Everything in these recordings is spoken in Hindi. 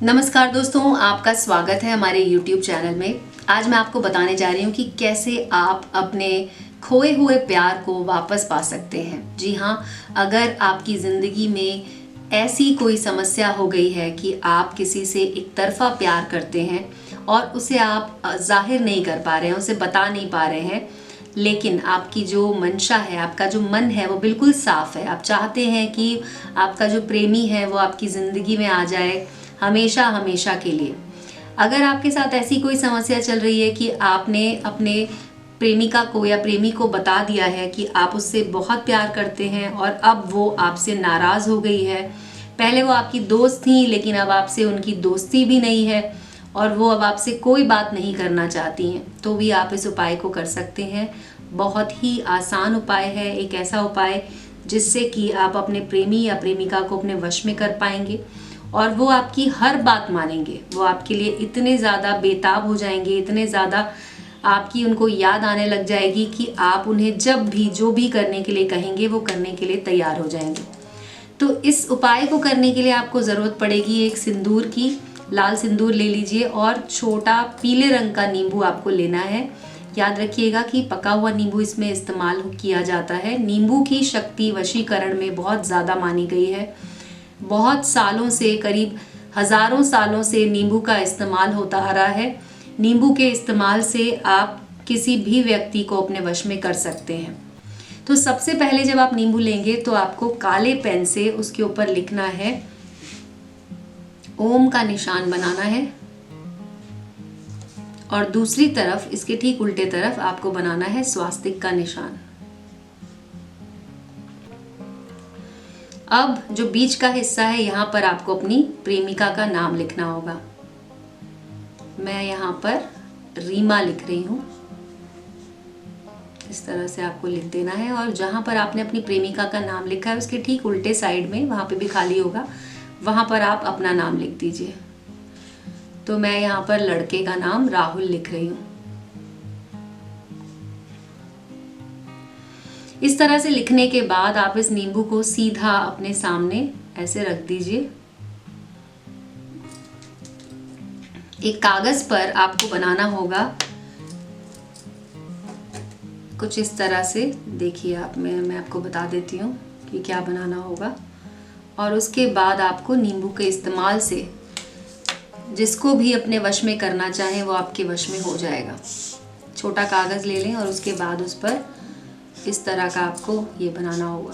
नमस्कार दोस्तों, आपका स्वागत है हमारे YouTube चैनल में। आज मैं आपको बताने जा रही हूँ कि कैसे आप अपने खोए हुए प्यार को वापस पा सकते हैं। जी हाँ, अगर आपकी ज़िंदगी में ऐसी कोई समस्या हो गई है कि आप किसी से एक तरफ़ा प्यार करते हैं और उसे आप ज़ाहिर नहीं कर पा रहे हैं, उसे बता नहीं पा रहे हैं, लेकिन आपकी जो मंशा है, आपका जो मन है वो बिल्कुल साफ़ है। आप चाहते हैं कि आपका जो प्रेमी है वो आपकी ज़िंदगी में आ जाए हमेशा हमेशा के लिए। अगर आपके साथ ऐसी कोई समस्या चल रही है कि आपने अपने प्रेमिका को या प्रेमी को बता दिया है कि आप उससे बहुत प्यार करते हैं और अब वो आपसे नाराज़ हो गई है। पहले वो आपकी दोस्त थी, लेकिन अब आपसे उनकी दोस्ती भी नहीं है और वो अब आपसे कोई बात नहीं करना चाहती हैं, तो भी आप इस उपाय को कर सकते हैं। बहुत ही आसान उपाय है, एक ऐसा उपाय जिससे कि आप अपने प्रेमी या प्रेमिका को अपने वश में कर पाएंगे और वो आपकी हर बात मानेंगे। वो आपके लिए इतने ज़्यादा बेताब हो जाएंगे, इतने ज़्यादा आपकी उनको याद आने लग जाएगी कि आप उन्हें जब भी जो भी करने के लिए कहेंगे वो करने के लिए तैयार हो जाएंगे। तो इस उपाय को करने के लिए आपको ज़रूरत पड़ेगी एक सिंदूर की। लाल सिंदूर ले लीजिए और छोटा पीले रंग का नींबू आपको लेना है। याद रखिएगा कि पका हुआ नींबू इसमें इस्तेमाल किया जाता है। नींबू की शक्ति वशीकरण में बहुत ज़्यादा मानी गई है। बहुत सालों से, करीब हजारों सालों से नींबू का इस्तेमाल होता आ रहा है। नींबू के इस्तेमाल से आप किसी भी व्यक्ति को अपने वश में कर सकते हैं। तो सबसे पहले जब आप नींबू लेंगे तो आपको काले पेन से उसके ऊपर लिखना है, ओम का निशान बनाना है और दूसरी तरफ, इसके ठीक उल्टे तरफ आपको बनाना है स्वास्तिक का निशान। अब जो बीच का हिस्सा है, यहाँ पर आपको अपनी प्रेमिका का नाम लिखना होगा। मैं यहाँ पर रीमा लिख रही हूँ। इस तरह से आपको लिख देना है और जहाँ पर आपने अपनी प्रेमिका का नाम लिखा है उसके ठीक उल्टे साइड में, वहाँ पे भी खाली होगा, वहाँ पर आप अपना नाम लिख दीजिए। तो मैं यहाँ पर लड़के का नाम राहुल लिख रही हूँ। इस तरह से लिखने के बाद आप इस नींबू को सीधा अपने सामने ऐसे रख दीजिए। एक कागज पर आपको बनाना होगा कुछ इस तरह से। देखिए आप, मैं आपको बता देती हूँ कि क्या बनाना होगा। और उसके बाद आपको नींबू के इस्तेमाल से जिसको भी अपने वश में करना चाहें वो आपके वश में हो जाएगा। छोटा कागज़ ले लें और उसके बाद उस पर इस तरह का आपको ये बनाना होगा।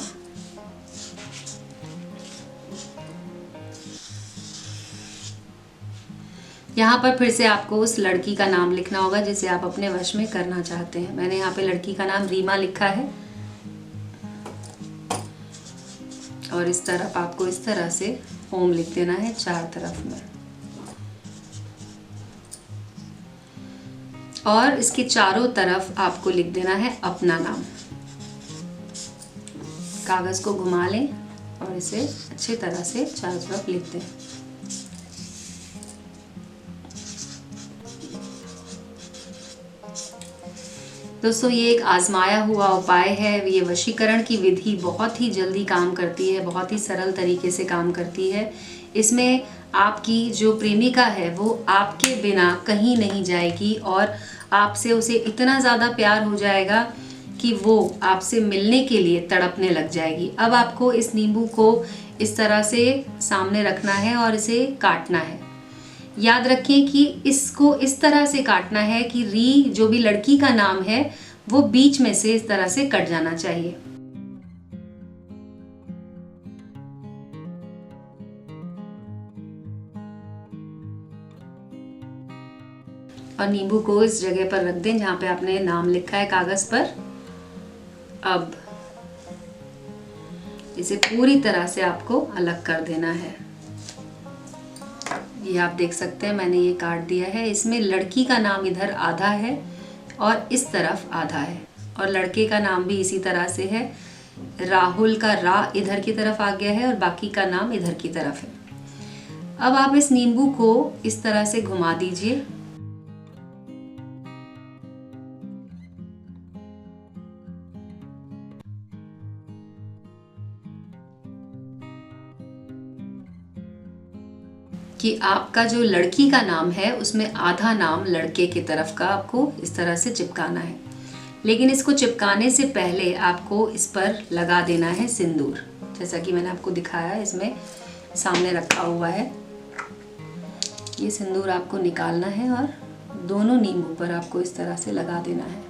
यहाँ पर फिर से आपको उस लड़की का नाम लिखना होगा जिसे आप अपने वश में करना चाहते हैं। मैंने यहाँ पे लड़की का नाम रीमा लिखा है और इस तरफ आपको इस तरह से ओम लिख देना है चार तरफ में। और इसके चारों तरफ आपको लिख देना है अपना नाम। कागज को घुमा लें और इसे अच्छी तरह से चारों तरफ लिख दें। दोस्तों, ये एक आजमाया हुआ उपाय है। ये वशीकरण की विधि बहुत ही जल्दी काम करती है, बहुत ही सरल तरीके से काम करती है। इसमें आपकी जो प्रेमिका है वो आपके बिना कहीं नहीं जाएगी और आपसे उसे इतना ज़्यादा प्यार हो जाएगा कि वो आपसे मिलने के लिए तड़पने लग जाएगी। अब आपको इस नींबू को इस तरह से सामने रखना है और इसे काटना है। याद रखें कि इसको इस तरह से काटना है कि री, जो भी लड़की का नाम है, वो बीच में से इस तरह से कट जाना चाहिए। और नींबू को इस जगह पर रख दें जहां पे आपने नाम लिखा है कागज पर। अब इसे पूरी तरह से आपको अलग कर देना है। ये आप देख सकते हैं, मैंने ये काट दिया है। इसमें लड़की का नाम इधर आधा है और इस तरफ आधा है और लड़के का नाम भी इसी तरह से है। राहुल का रा इधर की तरफ आ गया है और बाकी का नाम इधर की तरफ है। अब आप इस नींबू को इस तरह से घुमा दीजिए। कि आपका जो लड़की का नाम है उसमें आधा नाम लड़के की तरफ का आपको इस तरह से चिपकाना है। लेकिन इसको चिपकाने से पहले आपको इस पर लगा देना है सिंदूर, जैसा कि मैंने आपको दिखाया है, इसमें सामने रखा हुआ है। ये सिंदूर आपको निकालना है और दोनों नींबू पर आपको इस तरह से लगा देना है।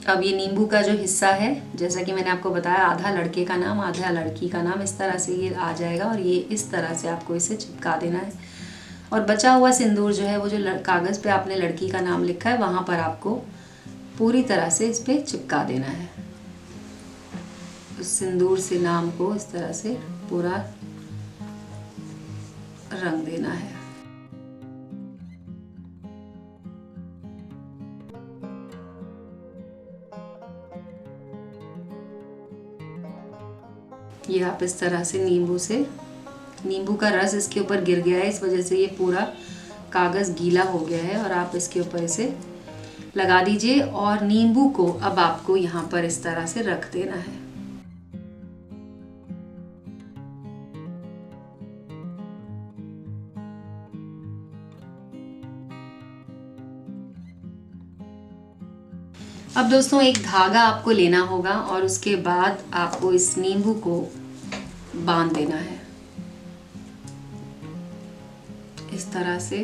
अब ये नींबू का जो हिस्सा है, जैसा कि मैंने आपको बताया, आधा लड़के का नाम आधा लड़की का नाम, इस तरह से ये आ जाएगा और ये इस तरह से आपको इसे चिपका देना है। और बचा हुआ सिंदूर जो है वो जो कागज़ पे आपने लड़की का नाम लिखा है वहाँ पर आपको पूरी तरह से इस पे चिपका देना है। उस सिंदूर से नाम को इस तरह से पूरा रंग देना है। ये आप इस तरह से नींबू का रस इसके ऊपर गिर गया है, इस वजह से ये पूरा कागज़ गीला हो गया है और आप इसके ऊपर इसे लगा दीजिए और नींबू को अब आपको यहाँ पर इस तरह से रख देना है। अब दोस्तों एक धागा आपको लेना होगा और उसके बाद आपको इस नींबू को बांध देना है। इस तरह से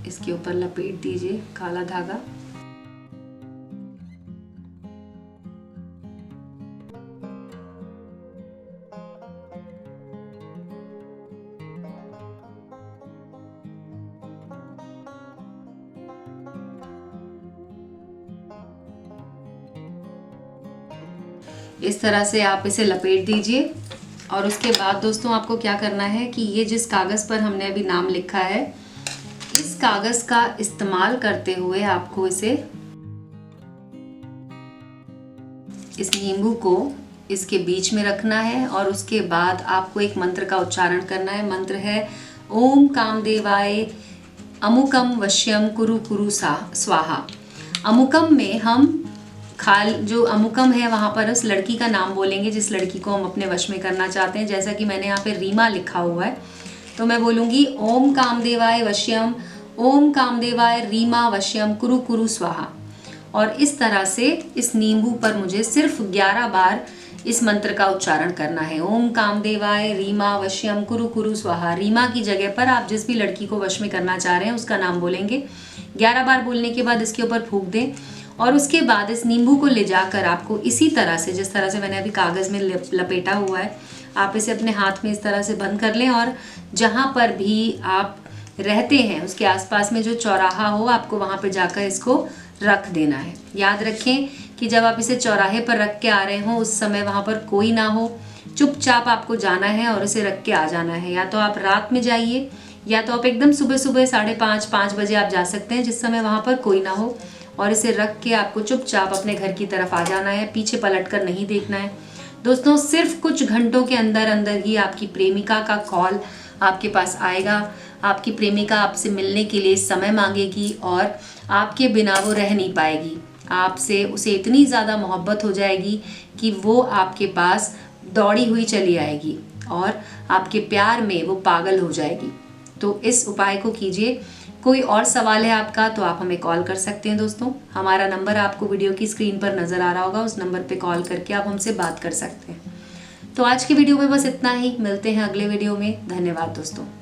इसके ऊपर लपेट दीजिए काला धागा। इस तरह से आप इसे लपेट दीजिए और उसके बाद दोस्तों आपको क्या करना है कि ये जिस कागज़ पर हमने अभी नाम लिखा है, इस कागज़ का इस्तेमाल करते हुए आपको इस नींबू को इसके बीच में रखना है और उसके बाद आपको एक मंत्र का उच्चारण करना है। मंत्र है ओम कामदेवाय अमुकम वश्यम कुरु कुरु स्वाहा। अमुकम में हम जो अमुकम है वहाँ पर उस लड़की का नाम बोलेंगे जिस लड़की को हम अपने वश में करना चाहते हैं। जैसा कि मैंने यहाँ पे रीमा लिखा हुआ है, तो मैं बोलूँगी ओम कामदेवाय वश्यम, ओम कामदेवाय रीमा वश्यम कुरु कुरु स्वाहा। और इस तरह से इस नींबू पर मुझे सिर्फ 11 बार इस मंत्र का उच्चारण करना है। ओम कामदेवाय रीमा वश्यम कुरु कुरु स्वाहा। रीमा की जगह पर आप जिस भी लड़की को वश में करना चाह रहे हैं उसका नाम बोलेंगे। 11 बार बोलने के बाद इसके ऊपर फूंक दें और उसके बाद इस नींबू को ले जाकर आपको इसी तरह से, जिस तरह से मैंने अभी कागज़ में लपेटा हुआ है, आप इसे अपने हाथ में इस तरह से बंद कर लें और जहाँ पर भी आप रहते हैं उसके आसपास में जो चौराहा हो आपको वहाँ पे जाकर इसको रख देना है। याद रखें कि जब आप इसे चौराहे पर रख के आ रहे हों उस समय वहाँ पर कोई ना हो, चुपचाप आपको जाना है और इसे रख के आ जाना है। या तो आप रात में जाइए या तो आप एकदम सुबह 5:30 बजे आप जा सकते हैं जिस समय वहाँ पर कोई ना हो, और इसे रख के आपको चुपचाप अपने घर की तरफ आ जाना है, पीछे पलट कर नहीं देखना है। दोस्तों सिर्फ कुछ घंटों के अंदर अंदर ही आपकी प्रेमिका का कॉल आपके पास आएगा। आपकी प्रेमिका आपसे मिलने के लिए समय मांगेगी और आपके बिना वो रह नहीं पाएगी। आपसे उसे इतनी ज़्यादा मोहब्बत हो जाएगी कि वो आपके पास दौड़ी हुई चली आएगी और आपके प्यार में वो पागल हो जाएगी। तो इस उपाय को कीजिए। कोई और सवाल है आपका तो आप हमें कॉल कर सकते हैं। दोस्तों हमारा नंबर आपको वीडियो की स्क्रीन पर नज़र आ रहा होगा, उस नंबर पे कॉल करके आप हमसे बात कर सकते हैं। तो आज की वीडियो में बस इतना ही, मिलते हैं अगले वीडियो में। धन्यवाद दोस्तों।